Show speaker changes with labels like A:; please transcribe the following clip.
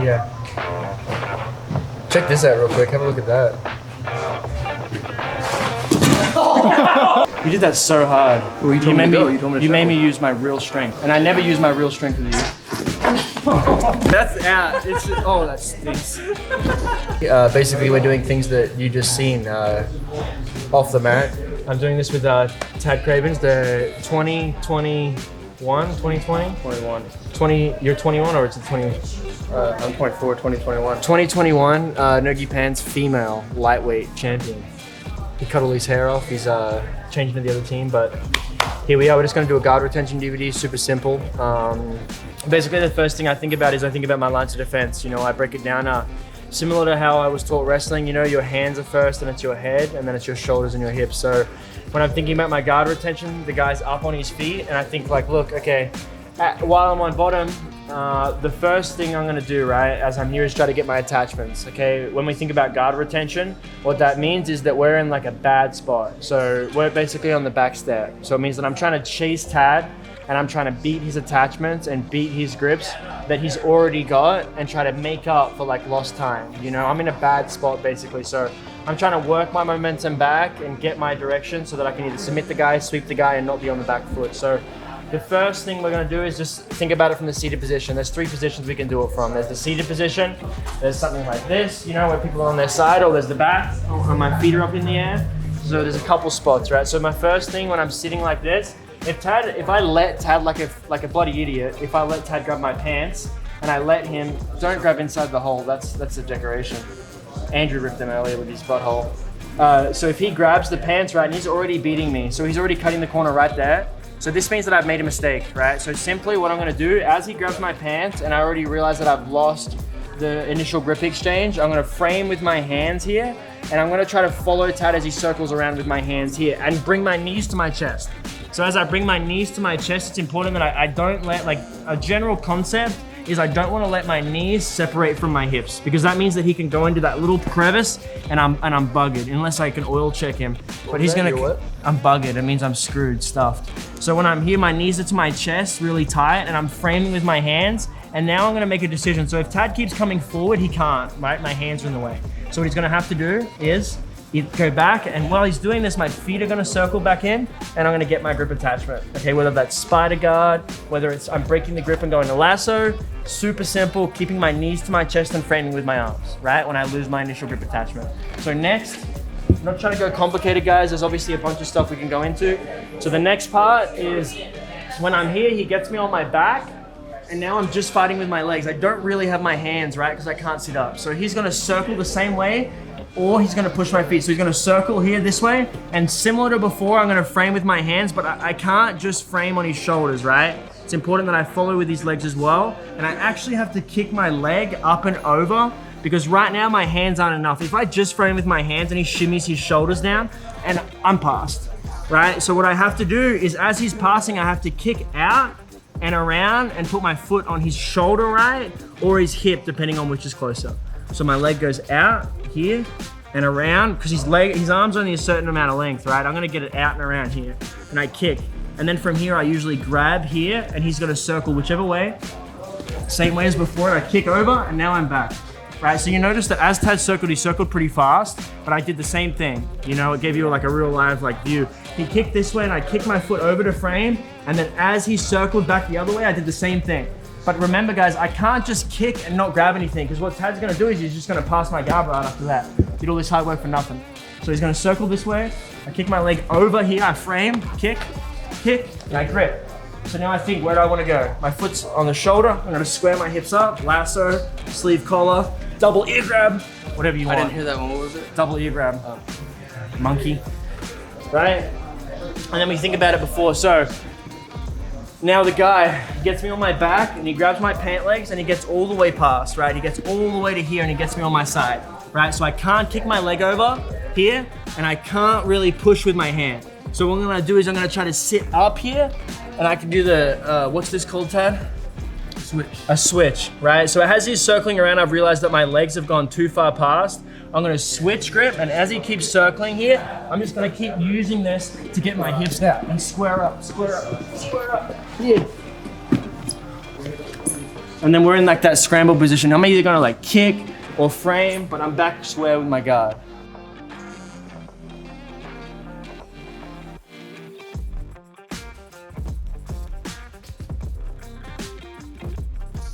A: Yeah. Check this out real quick. Have a look at that.
B: You did that so hard.
A: Well, you
B: made me use my real strength, and I never use my real strength with you. That's out. That stinks.
A: Basically, we're doing things that you just seen off the mat. I'm doing this with Tad Cravens, the 2020. 20. You're 21 or it's a 20?
B: I'm 24, 2021.
A: 2021 Nogi Pants female lightweight champion. He cut all his hair off. He's changing to the other team, but here we are. We're just going to do a guard retention DVD. Super simple. Basically, the first thing I think about is I think about my lines of defense. You know, I break it down similar to how I was taught wrestling. You know, your hands are first, and it's your head, and then it's your shoulders and your hips. So when I'm thinking about my guard retention, the guy's up on his feet, and I think like, look, okay, while I'm on bottom, the first thing I'm gonna do, right, as I'm here is try to get my attachments, okay? When we think about guard retention, what that means is that we're in like a bad spot. So we're basically on the back step. So it means that I'm trying to chase Tad, and I'm trying to beat his attachments and beat his grips that he's already got and try to make up for like lost time. You know, I'm in a bad spot basically. So I'm trying to work my momentum back and get my direction so that I can either submit the guy, sweep the guy, and not be on the back foot. So the first thing we're gonna do is just think about it from the seated position. There's 3 positions we can do it from. There's the seated position, there's something like this, you know, where people are on their side, or there's the back, or my feet are up in the air. So there's a couple spots, right? So my first thing when I'm sitting like this, if I let Tad, like a bloody idiot, if I let Tad grab my pants and I let him, don't grab inside the hole, that's a decoration. Andrew ripped them earlier with his butthole. So if he grabs the pants, right, and he's already beating me, so he's already cutting the corner right there. So this means that I've made a mistake, right? So simply what I'm gonna do, as he grabs my pants and I already realize that I've lost the initial grip exchange, I'm gonna frame with my hands here, and I'm gonna try to follow Tad as he circles around with my hands here and bring my knees to my chest. So as I bring my knees to my chest, it's important that I don't let, like, a general concept is I don't want to let my knees separate from my hips, because that means that he can go into that little crevice and I'm buggered unless I can oil check him. But he's gonna, I'm buggered. It means I'm screwed, stuffed. So when I'm here, my knees are to my chest really tight and I'm framing with my hands. And now I'm gonna make a decision. So if Tad keeps coming forward, he can't, right? My hands are in the way. So what he's gonna have to do is go back, and while he's doing this, my feet are gonna circle back in and I'm gonna get my grip attachment. Okay, whether that's spider guard, whether it's I'm breaking the grip and going to lasso, super simple, keeping my knees to my chest and framing with my arms, right? When I lose my initial grip attachment. So next, I'm not trying to go complicated, guys. There's obviously a bunch of stuff we can go into. So the next part is when I'm here, he gets me on my back, and now I'm just fighting with my legs. I don't really have my hands, right? Because I can't sit up. So he's gonna circle the same way, or he's gonna push my feet. So he's gonna circle here this way, and similar to before, I'm gonna frame with my hands, but I can't just frame on his shoulders, right? It's important that I follow with his legs as well, and I actually have to kick my leg up and over, because right now my hands aren't enough. If I just frame with my hands and he shimmies his shoulders down, and I'm passed, right? So what I have to do is, as he's passing, I have to kick out and around and put my foot on his shoulder, right? Or his hip, depending on which is closer. So my leg goes out here and around, because his arm's only a certain amount of length, right? I'm gonna get it out and around here, and I kick. And then from here, I usually grab here, and he's gonna circle whichever way. Same way as before, I kick over, and now I'm back. Right, so you notice that as Tad circled, he circled pretty fast, but I did the same thing. You know, it gave you like a real live like view. He kicked this way, and I kicked my foot over to frame, and then as he circled back the other way, I did the same thing. But remember, guys, I can't just kick and not grab anything, because what Tad's gonna do is he's just gonna pass my guard right after that. Did all this hard work for nothing. So he's gonna circle this way, I kick my leg over here, I frame, kick, and I grip. So now I think, where do I wanna go? My foot's on the shoulder, I'm gonna square my hips up, lasso, sleeve collar, double ear grab, whatever you want.
C: I didn't hear that one, what was it?
B: Double ear grab, monkey, right? And then we think about it before, so now the guy gets me on my back and he grabs my pant legs and he gets all the way past, right? He gets all the way to here and he gets me on my side, right? So I can't kick my leg over here and I can't really push with my hand. So what I'm gonna do is I'm gonna try to sit up here and I can do the, what's this called, Tad?
C: Switch.
B: A switch, right? So as he's circling around, I've realized that my legs have gone too far past. I'm gonna switch grip, and as he keeps circling here, I'm just gonna keep using this to get my hips out and square up, square up, square up. Yeah. And then we're in like that scramble position. I'm either gonna like kick or frame, but I'm back square with my guard.